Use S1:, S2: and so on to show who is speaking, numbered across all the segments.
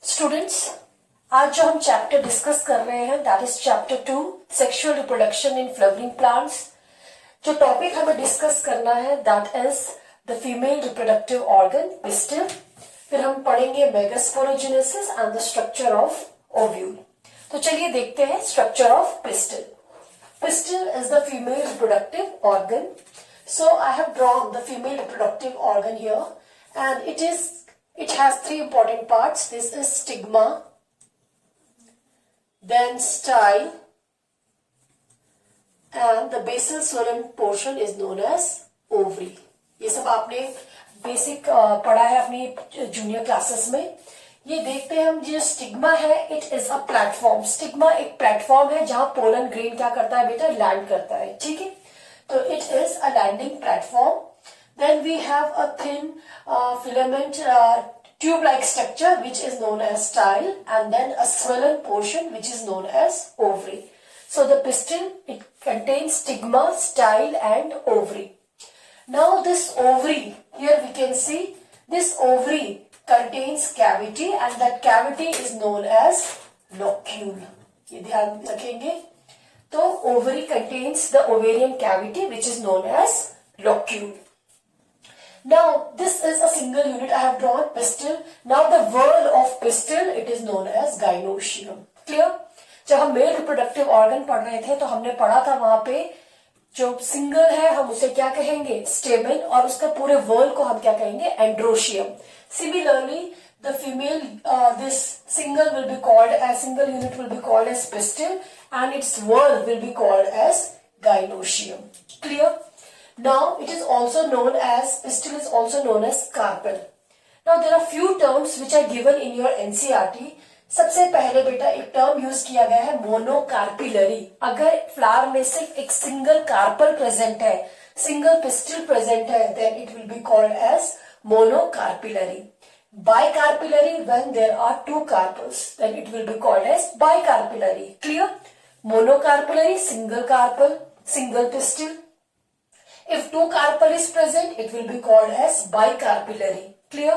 S1: Students, आज जो हम चैप्टर डिस्कस कर रहे हैं that is chapter 2 sexual reproduction in flowering plants. जो टॉपिक हमें डिस्कस करना है that is the female reproductive organ pistol. फिर हम पढ़ेंगे megasporogenesis and the structure of ovule. तो चलिए देखते हैं structure of pistol. Pistil is the female reproductive organ. So I have drawn the female reproductive organ here, and it has three important parts. This is stigma, then style, and the basal swollen portion is known as ovary. ये सब आपने basic पढ़ा है अपनी junior classes में। ये देखते हैं हम, जो स्टिग्मा है it is a platform. Stigma एक प्लेटफॉर्म है जहां पोलन ग्रेन क्या करता है बेटा, लैंड करता है। ठीक है, तो it is a landing platform. Then we have a thin filament tube like structure which is known as style, and then a swollen portion which is known as ovary. So the pistil, it contains stigma, style and ovary. Now this ovary, here we can see this ovary contains cavity and that cavity is known as locule. ये ध्यान रखेंगे। तो ovary contains the ovarian cavity which is known as locule. Now this is a single unit. I have drawn pistil. Now the whorl of pistil, it is known as gynoecium. Clear? जब हम male reproductive organ पढ़ रहे थे तो हमने पढ़ा था वहां पे जो सिंगल है हम उसे क्या कहेंगे, स्टेमन, और उसका पूरे वर्ल को हम क्या कहेंगे, androecium. Similarly, the female, this single unit will be called as pistil, and its whorl will be called as gynoecium. Clear? Now, pistil is also known as carpel. Now, there are few terms which are given in your NCERT. सबसे पहले बेटा एक term use किया गया है monocarpellary. अगर flower में सिर्फ एक सिंगल कार्पल प्रेजेंट है, सिंगल पिस्टिल प्रेजेंट है, then it will be called as monocarpillary. Bicarpillary, when there are two carpels, then it will be called as bicarpillary. Clear? Monocarpillary, single carpel, single pistil. If two carpel is present, it will be called as bicarpillary. Clear?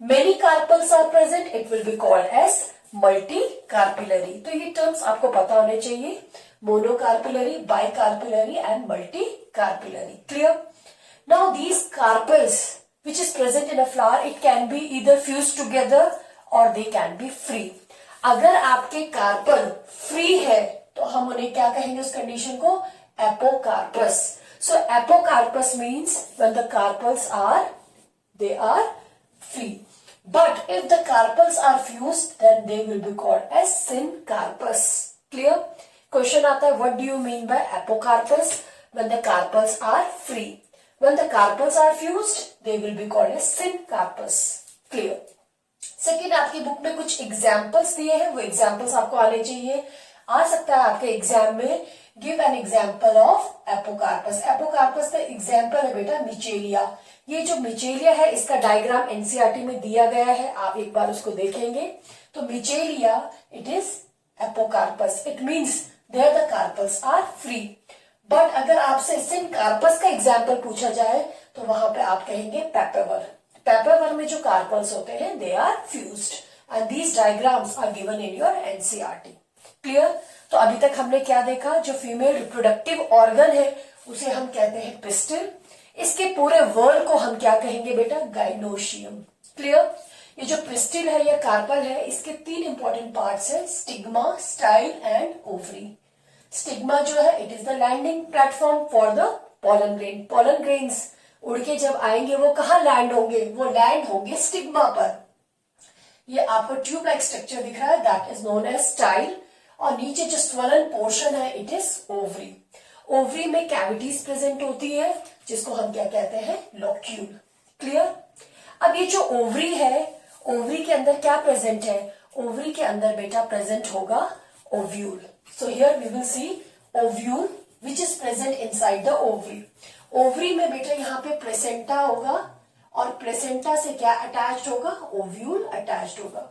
S1: Many carpels are present, it will be called as multicarpillary. तो ये terms आपको पता होने चाहिए, monocarpillary, bicarpillary and multicarpillary. Clear? Now these carpels which is present in a flower, it can be either fused together or they can be free. अगर आपके carpel free है तो हम उन्हें क्या कहेंगे, उस कंडीशन को apocarpous. So apocarpus means when the carpels are free. But if the carpels are fused, then they will be called as syncarpus. Clear? Question आता है, what do you mean by apocarpus? When the carpels are free. When the carpels are fused, they will be called as syncarpus. Clear? Second, आपकी book में कुछ examples दिए हैं, वो examples आपको आने चाहिए। आ सकता है आपके एग्जाम में, give an example of apocarpous. Apocarpous का एग्जाम्पल है बेटा मिचेलिया। ये जो मिचेलिया है इसका डायग्राम एनसीईआरटी में दिया गया है, आप एक बार उसको देखेंगे। तो michelia, it is apocarpous, it means there the carpels are free. But अगर आपसे सिनकार्पस का एग्जाम्पल पूछा जाए तो वहां पे आप कहेंगे पेपेवर। पेपेवर में जो कार्पल्स होते हैं they are fused, and these diagrams are given in your NCERT. Clear? तो अभी तक हमने क्या देखा, जो फीमेल रिप्रोडक्टिव ऑर्गन है उसे हम कहते हैं पिस्टिल। इसके पूरे वर्ल को हम क्या कहेंगे बेटा, गाइनोशियम। क्लियर? ये जो पिस्टिल है या कार्पल है, इसके तीन इंपॉर्टेंट पार्ट्स है, stigma, style and ovary. Stigma जो है it is the landing platform for the pollen grain. Pollen grains उड़ के जब आएंगे वो कहाँ लैंड होंगे, वो लैंड होंगे स्टिग्मा पर। ये आपको ट्यूब लाइक स्ट्रक्चर दिख रहा है, that is known as style, और नीचे जो स्वलन पोर्शन है इट इज ओवरी। ओवरी में कैविटीज प्रेजेंट होती है जिसको हम क्या कहते हैं, लॉक्यूल। क्लियर? अब ये जो ओवरी है, ओवरी के अंदर क्या प्रेजेंट है, ओवरी के अंदर बेटा प्रेजेंट होगा ovule. So here we will see ovule which is present inside the ovary. Ovary में बेटा यहाँ पे प्लेसेंटा होगा, और प्लेसेंटा से क्या अटैच्ड होगा, ओव्यूल अटैच्ड होगा.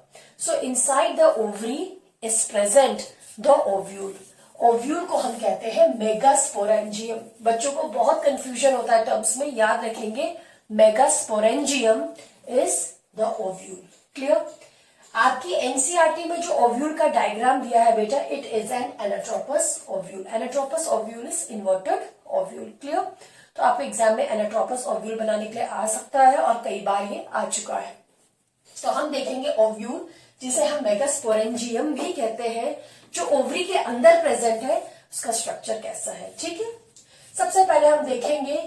S1: So inside the ovary is present the ovule. Ovule को हम कहते हैं मेगास्पोरेंजियम. बच्चों को बहुत कंफ्यूजन होता है टर्म्स में, याद रखेंगे megasporangium is the ovule. Clear? आपकी एनसीईआरटी में जो ओव्यूल का डायग्राम दिया है बेटा, it is an anatropous ovule. Anatropous ovule is inverted ovule. Clear? तो आपको एग्जाम में एनाट्रोपस ओव्यूल बनाने के लिए आ सकता है और कई बार ये आ चुका है। तो हम देखेंगे ओव्यूल, जिसे हम मेगास्पोरेंजियम भी कहते हैं, जो ओवरी के अंदर प्रेजेंट है, उसका स्ट्रक्चर कैसा है। ठीक है, सबसे पहले हम देखेंगे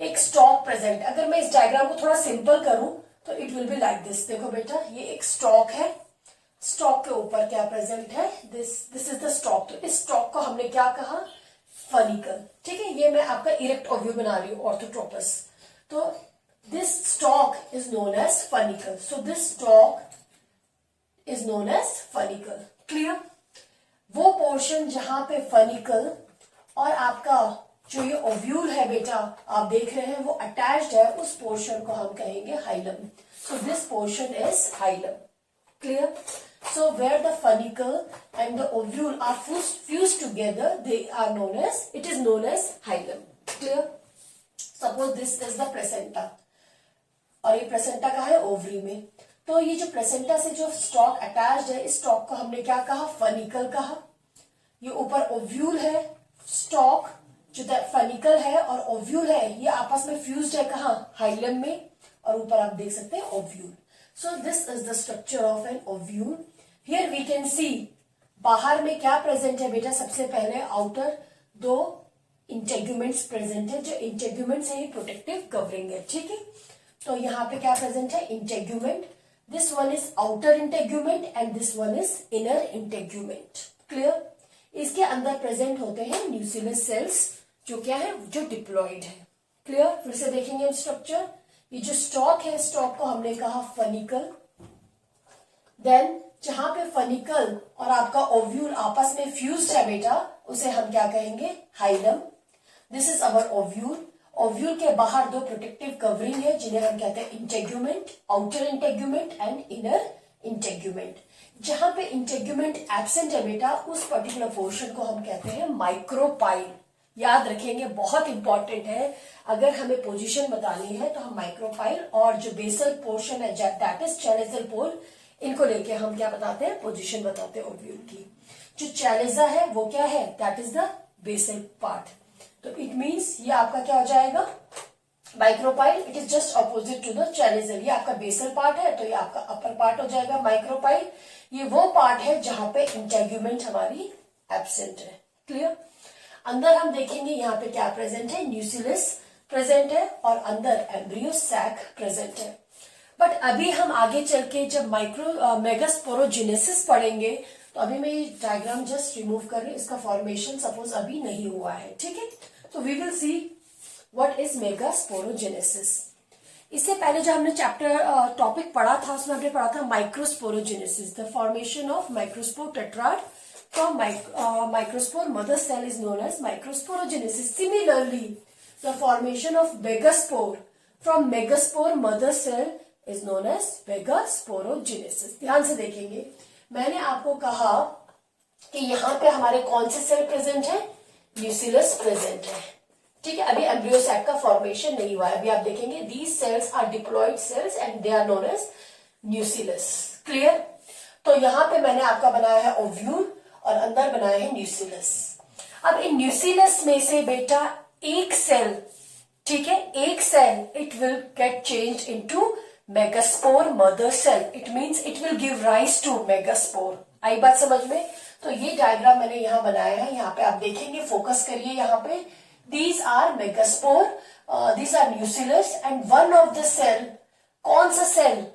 S1: एक स्टॉक प्रेजेंट। अगर मैं इस डायग्राम को थोड़ा सिंपल करूं तो it will be like this. देखो बेटा, ये एक स्टॉक है, स्टॉक के ऊपर क्या प्रेजेंट है, दिस इज द स्टॉक। तो इस स्टॉक को हमने क्या कहा, फनिकल। ठीक है, ये मैं आपका इरेक्ट ओव्यूल बना रही हूँ, ऑर्थोट्रोपस। तो this stalk is known as funicle. So this stalk is known as funicle. Clear? वो पोर्शन जहां पे फनिकल और आपका जो ये ओव्यूल है बेटा आप देख रहे हैं वो अटैच्ड है, उस पोर्शन को हम कहेंगे hilum. So this portion is hilum. Clear? So where the funicle and the ovule are fused together, they are known as, it is known as hilum. Clear? Suppose this is the placenta, और ये placenta का है ovary में। तो ये जो placenta से जो स्टॉक अटैच्ड है, इस स्टॉक को हमने क्या कहा, फनिकल कहा। ये ऊपर ओव्यूल है, स्टॉक जो फनिकल है और ओव्यूल है, ये आपस में फ्यूज्ड है कहा, हाइलम में, और ऊपर आप देख सकते हैं ovule. So this is the structure of an ovule. Here we can see, बाहर में क्या प्रेजेंट है बेटा, सबसे पहले आउटर दो इंटेग्यूमेंट्स प्रेजेंट है। जो इंटेग्यूमेंट्स है ये प्रोटेक्टिव कवरिंग है। ठीक है, तो यहाँ पे क्या प्रेजेंट है, integument. This one is outer integument and this one is inner integument. Clear? इसके अंदर प्रेजेंट होते हैं न्यूक्लियस सेल्स, जो क्या है, जो डिप्लॉइड है। क्लियर? फिर से देखेंगे हम स्ट्रक्चर। ये जो स्टॉक है, स्टॉक को हमने कहा फनिकल। देन जहां पे फनिकल और आपका ओव्यूल आपस में फ्यूज्ड है बेटा, उसे हम क्या कहेंगे, hilum. This is our ovule. Ovule के बाहर दो प्रोटेक्टिव कवरिंग है, जिन्हें हम कहते हैं integument, outer integument and inner integument. जहां पे इंटेग्यूमेंट एब्सेंट है बेटा, उस पर्टिकुलर पोर्शन को हम कहते हैं माइक्रोपाइल। याद रखेंगे, बहुत इंपॉर्टेंट है। अगर हमें पोजीशन बतानी है तो हम माइक्रोपाइल और जो बेसल पोर्शन है, दैट इज चैलेजल पोल, इनको लेके हम क्या बताते हैं, पोजीशन बताते हैं ओव्यूल की। जो चैलेजा है वो क्या है, that is the basal part. तो इट मीन्स ये आपका क्या हो जाएगा, micropyle. It is just opposite to the chalazal. ये आपका बेसल पार्ट है, तो ये आपका अपर पार्ट हो जाएगा माइक्रोपाइल। ये वो पार्ट है जहां पे इंटेग्यूमेंट हमारी एब्सेंट है। क्लियर? अंदर हम देखेंगे यहाँ पे क्या प्रेजेंट है, न्यूक्लियस प्रेजेंट है और अंदर एम्ब्रियो सैक प्रेजेंट है। बट अभी हम आगे चल के जब मेगास्पोरोजेनेसिस पढ़ेंगे, तो अभी मैं ये डायग्राम जस्ट रिमूव कर रही हूँ, इसका फॉर्मेशन सपोज अभी नहीं हुआ है। ठीक है, तो we will see what is megasporogenesis. इससे पहले जो हमने चैप्टर टॉपिक पढ़ा था, उसमें हमने पढ़ा था microsporogenesis, the formation of microspore tetrad from microspore mother cell is known as microsporogenesis. Similarly, the formation of megaspore from megaspore mother cell is known as megasporogenesis. ध्यान से देखेंगे, मैंने आपको कहा कि यहाँ पे हमारे कौन से सेल प्रेजेंट है, न्यूक्लियस प्रेजेंट है। ठीक है, अभी एम्ब्रियो सैक का फॉर्मेशन नहीं हुआ है। अभी आप देखेंगे these cells are diploid cells and they are known as nucleus. Clear? तो यहाँ पे मैंने आपका बनाया है ओव्यूल और अंदर बनाया है न्यूक्लियस। अब इन न्यूक्लियस में से बेटा एक सेल, ठीक है, एक cell it will get change into megaspore mother cell. It means it will give rise to megaspore. आई बात समझ में? तो ये डायग्राम मैंने यहाँ बनाया है, यहाँ पे आप देखेंगे, फोकस करिए यहाँ पे। These are megaspore, these are nucleus and one of the cell, कौन सा सेल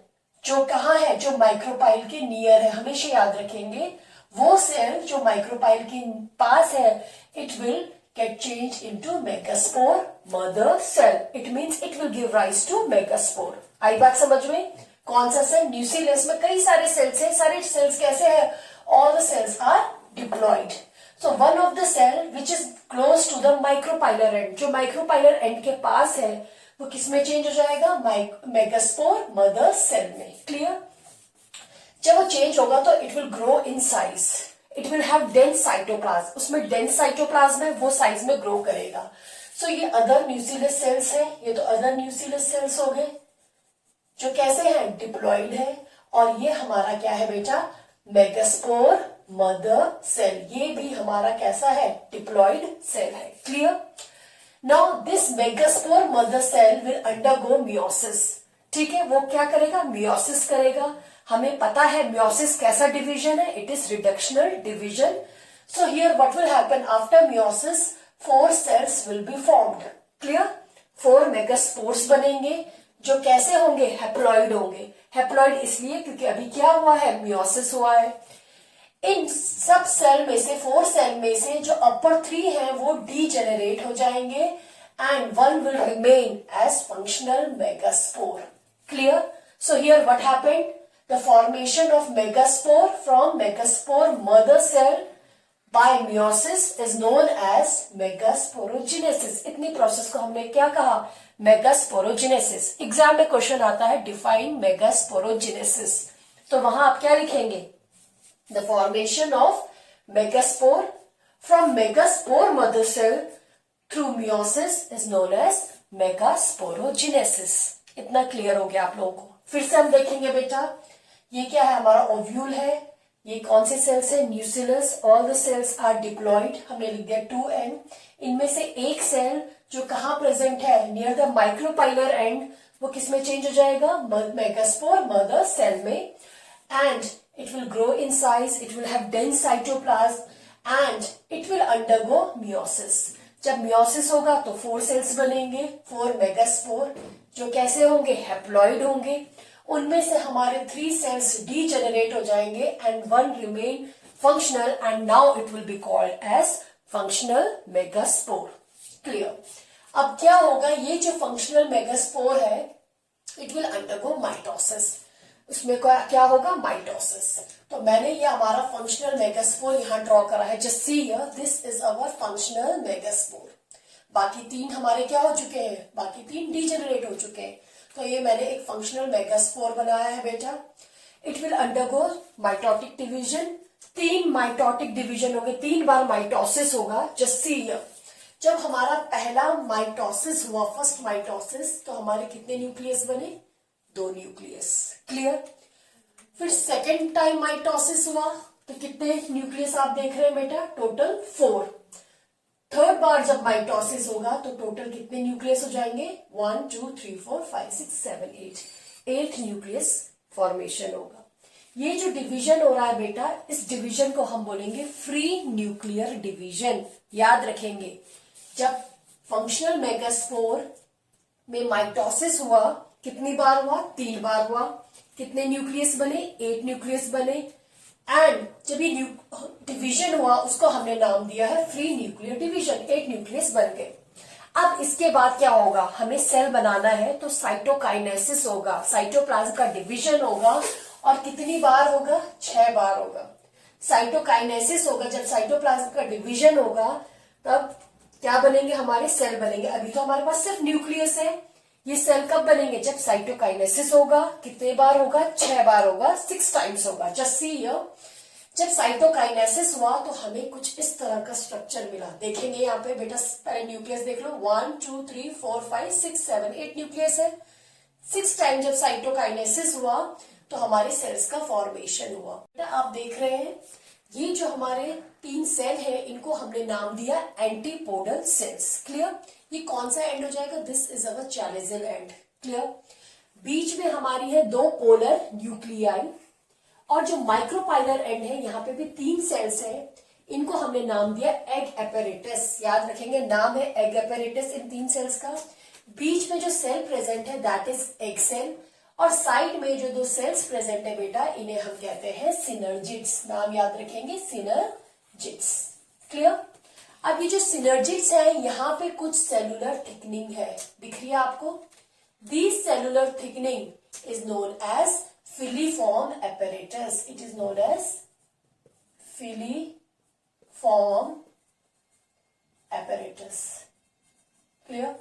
S1: जो कहाँ है, जो माइक्रोपाइल के नियर है, हमेशा याद रखेंगे। वो सेल जो माइक्रोपाइल के पास है, it will get change into megaspore mother cell. It means it will give rise to megaspore. आई बात समझ में? कौन सा सेल, न्यूक्लियस में कई सारे सेल्स हैं। सारे सेल्स कैसे हैं, all the cells are diploid. So one of the cell which is close to the micropylar end, जो माइक्रोपाइलर एंड के पास है, वो किसमें चेंज हो जाएगा, मेगास्पोर मदर सेल में। क्लियर? जब वो चेंज होगा तो it will grow in size, it will have dense cytoplasm, उसमें डेंस साइटोप्लाज्म है, वो साइज में ग्रो करेगा। सो ये अदर न्यूक्लियस सेल्स है, ये तो अदर न्यूक्लियस सेल्स हो गए जो कैसे हैं, डिप्लॉइड है, और ये हमारा क्या है बेटा, मेगास्पोर मदर सेल। ये भी हमारा कैसा है, डिप्लॉइड सेल है। Clear. Now this megaspore mother cell will undergo meiosis. ठीक है, वो क्या करेगा, मियोसिस करेगा। हमें पता है मियोसिस कैसा डिवीजन है, it is reductional division. So here what will happen, after meiosis 4 cells will be formed. Clear. 4 megaspores बनेंगे जो कैसे होंगे, हैप्लॉइड होंगे। हैप्लॉइड इसलिए क्योंकि अभी क्या हुआ है, मियोसिस हुआ है। इन सब सेल में से 4 सेल में से जो अपर 3 हैं वो डीजेनरेट हो जाएंगे and 1 will remain as functional megaspore. Clear. So here what happened, the formation of megaspore from megaspore mother cell by meiosis is known as megasporogenesis. इतनी प्रोसेस को हमने क्या कहा, मेगास्पोरोजेनेसिस। एग्जाम में क्वेश्चन आता है डिफाइन मेगास्पोरोजेनेसिस, तो वहां आप क्या लिखेंगे, the formation of megaspore from megaspore mother cell through meiosis is known as megasporogenesis। इतना क्लियर हो गया आप लोगों को। फिर से हम देखेंगे बेटा, ये क्या है, हमारा ओव्यूल है। ये कौन से सेल्स है, nucellus. All the cells are diploid, हमने लिख दिया 2n। इनमें से एक सेल जो कहाँ प्रेजेंट है, नियर द माइक्रोपाइलर एंड, वो किस में चेंज हो जाएगा, मेगास्पोर मदर सेल में। And it will grow in size, it will have dense cytoplasm and it will undergo meiosis। जब meiosis होगा तो 4 सेल्स बनेंगे, 4 मेगास्पोर, जो कैसे होंगे, हैप्लॉइड होंगे। उनमें से हमारे 3 सेल्स डीजेनरेट हो जाएंगे and 1 remain functional and now it will be called as functional megaspore. Clear. अब क्या होगा, ये जो फंक्शनल मेगास्पोर है इट विल अंडरगो माइटोसिस। उसमें क्या होगा, माइटोसिस। तो मैंने ये हमारा फंक्शनल मेगास्पोर यहाँ ड्रॉ करा है, just see here, this is our functional megaspore. बाकी 3 हमारे क्या हो चुके हैं, बाकी 3 डीजेनरेट हो चुके हैं। तो ये मैंने एक फंक्शनल मेगास्पोर बनाया है बेटा। It will undergo mitotic division. 3 mitotic division होंगे, 3 बार माइटोसिस होगा। जस्ट सी हियर, जब हमारा पहला माइटोसिस हुआ, फर्स्ट माइटोसिस, तो हमारे कितने न्यूक्लियस बने, 2 न्यूक्लियस। क्लियर। फिर सेकेंड टाइम माइटोसिस हुआ तो कितने न्यूक्लियस आप देख रहे हैं बेटा, टोटल 4। थर्ड बार जब माइटोसिस होगा तो टोटल कितने न्यूक्लियस हो जाएंगे, 1 2 3 4 5 6 7 8 न्यूक्लियस फॉर्मेशन होगा। ये जो डिवीजन हो रहा है बेटा, इस डिवीजन को हम बोलेंगे फ्री न्यूक्लियर डिवीजन। याद रखेंगे, जब फंक्शनल मेगास्पोर में माइटोसिस हुआ कितनी बार हुआ, 3 बार हुआ। कितने न्यूक्लियस बने, 8 न्यूक्लियस बने। एंड जब ये डिवीजन हुआ उसको हमने नाम दिया है फ्री न्यूक्लियर डिवीजन, 8 न्यूक्लियस बन गए। अब इसके बाद क्या होगा, हमें सेल बनाना है तो साइटोकाइनेसिस होगा, साइटोप्लाज्म का डिवीजन होगा। और कितनी बार होगा, 6 बार होगा। साइटोकाइनेसिस होगा, जब साइटोप्लाज्म का डिवीजन होगा तब क्या बनेंगे, हमारे सेल बनेंगे। अभी तो हमारे पास सिर्फ न्यूक्लियस है। ये सेल कब बनेंगे, जब साइटोकाइनेसिस होगा। कितने बार होगा, 6 बार होगा, 6 टाइम्स होगा। जस्ट सी हियर, जब साइटोकाइनेसिस हुआ तो हमें कुछ इस तरह का स्ट्रक्चर मिला। देखेंगे यहाँ पे बेटा, पहले न्यूक्लियस देख लो, 1 2 3 4 5 6 7 8 न्यूक्लियस है। 6 टाइम जब साइटोकाइनेसिस हुआ तो हमारे सेल्स का फॉर्मेशन हुआ। बेटा आप देख रहे हैं, ये जो हमारे 3 सेल है इनको हमने नाम दिया एंटीपोडल सेल्स। क्लियर। ये कौन सा एंड हो जाएगा, this is our challenger end. Clear. बीच में हमारी है 2 पोलर न्यूक्लियाई और जो माइक्रोपाइलर एंड है यहाँ पे भी 3 सेल्स है, इनको हमने नाम दिया एग एपेरेटस। याद रखेंगे, नाम है एग एपेरेटस इन 3 सेल्स का। बीच में जो सेल प्रेजेंट है दैट इज एग सेल और साइड में जो 2 सेल्स प्रेजेंट है बेटा, इन्हें हम कहते हैं सिनर्जिड्स। नाम याद रखेंगे, सिनर्जिड्स। क्लियर। अब ये जो सिनर्जिड्स है यहाँ पे कुछ सेलुलर थिकनिंग है, दिख रही है आपको। This cellular thickening is known as filiform apparatus. It is known as filiform apparatus. Clear?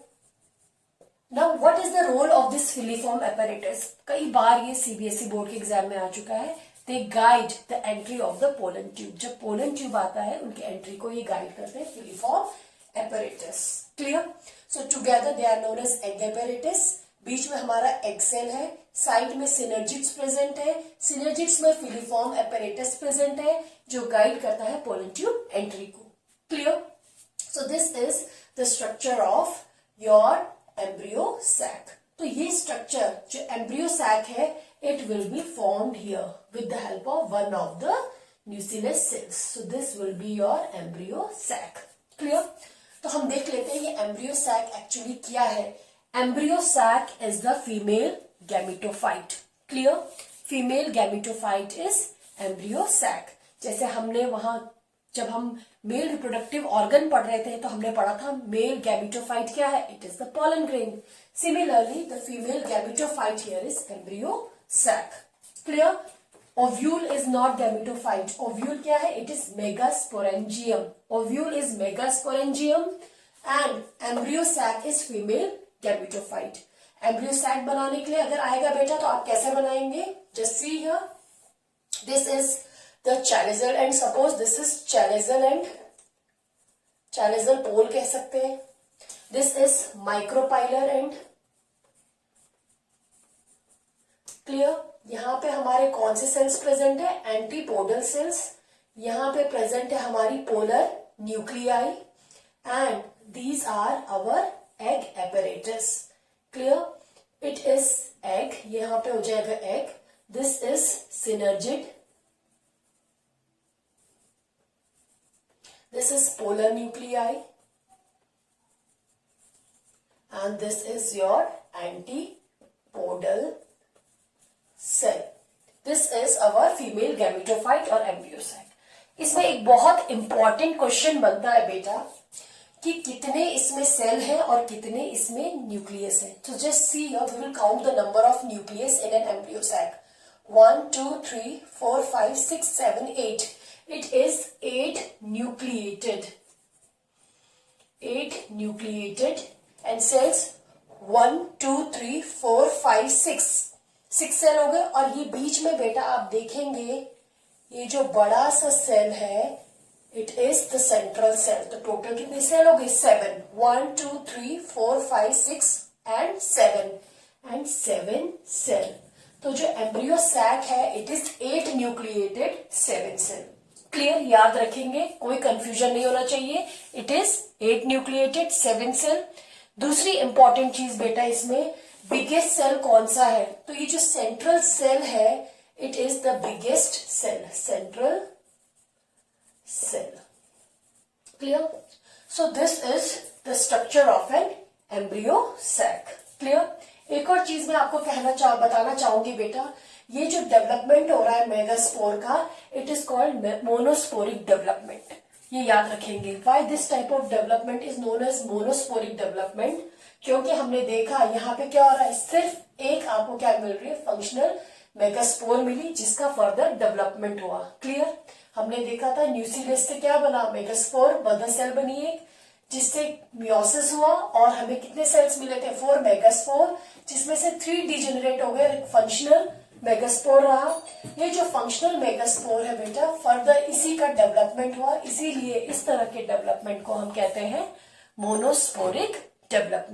S1: Now, what is the role of this filiform apparatus? कई बार ये CBSE बोर्ड के एग्जाम में आ चुका है। They guide the entry of the pollen tube. जब pollen tube आता है उनकी एंट्री को ये गाइड करते हैं, filiform apparatus. Clear? So together they are known as egg apparatus बीच में हमारा एग सेल है, साइड में सिनर्जिड्स प्रेजेंट है, सिनर्जिड्स में फिलीफॉर्म एपेरेटस प्रेजेंट है जो गाइड करता है पोलन ट्यूब एंट्री को। Clear? So this is the structure of your embryo sac. तो ये स्ट्रक्चर जो एम्ब्रियो सैक है, it will be formed here with the help of one of the nucleus cells. So this will be your embryo sac. Clear? तो हम देख लेते हैं ये एम्ब्रियो सैक एक्चुअली क्या है। Embryo sac is the female gametophyte. Clear? Female gametophyte is embryo sac. जैसे हमने वहां जब हम मेल रिप्रोडक्टिव ऑर्गन पढ़ रहे थे तो हमने पढ़ा था मेल गैमेटोफाइट क्या है, it is the pollen grain. Similarly the female gametophyte here is embryo sac. Clear? Ovule is not gametophyte. Ovule क्या है, it is megasporangium. Ovule is megasporangium and embryo sac is female gametophyte. Embryo sac बनाने के लिए अगर आएगा बेटा तो आप कैसे बनाएंगे, just see here, this is the chalizial end, suppose this is chalizial end, chalizial pole कह सकते हैं, this is micropylar end। Clear? यहाँ पे हमारे कौन से सेल्स प्रेजेंट है, एंटीपोडल सेल्स। यहाँ पे प्रेजेंट है हमारी polar nuclei and these are our egg apparatus. Clear? It is egg, यहाँ पे हो जाएगा egg, this is synergid, this is polar nuclei and this is your antipodal cell. This is our female gametophyte और embryo sac. इसमें एक बहुत important question बनता है बेटा कि कितने इसमें सेल हैं और कितने इसमें न्यूक्लियस है। तो just see here, we will count the number of nucleus in an embryo sac. 1 2 3 4 5 6 7 8। It is 8 nucleated. 8 nucleated and cells 1 2 3 4 5 6 6 cell हो गए। और ये बीच में बेटा आप देखेंगे ये जो बड़ा सा सेल है, it is the central cell. तो टोटल कितने सेल हो गए, 7। 1 2 3 4 5 6 एंड 7 सेल। तो जो एम्ब्रियो सैक है, it is 8 nucleated 7 cell. Clear? याद रखेंगे, कोई कंफ्यूजन नहीं होना चाहिए। It is 8 nucleated 7 cell. दूसरी इंपॉर्टेंट चीज बेटा इसमें, बिगेस्ट सेल कौन सा है, तो ये जो सेंट्रल सेल है, it is the biggest cell, central cell. Clear? So this is the structure of an embryo sac. Clear? एक और चीज मैं आपको बताना चाहूंगी बेटा, ये जो डेवलपमेंट हो रहा है मेगास्पोर का, it is called monosporic development. ये याद रखेंगे। Why this type of development is known as monosporic development, क्योंकि हमने देखा यहाँ पे क्या हो रहा है, सिर्फ एक आपको क्या मिल रही है, फंक्शनल मेगास्पोर मिली जिसका फर्दर डेवलपमेंट हुआ। क्लियर? हमने देखा था न्यूक्लियस से क्या बना, मेगास्पोर, मदर सेल बनी एक, जिससे मियोसिस हुआ और हमें कितने सेल्स मिले थे, 4 मेगास्पोर, जिसमें से 3 डिजेनरेट हो गए, फंक्शनल मेगास्पोर रहा। ये जो फंक्शनल मेगास्पोर है बेटा, फर्दर इसी का डेवलपमेंट हुआ, इसीलिए इस तरह के डेवलपमेंट को हम कहते हैं मोनोस्पोरिक डेवलपमेंट।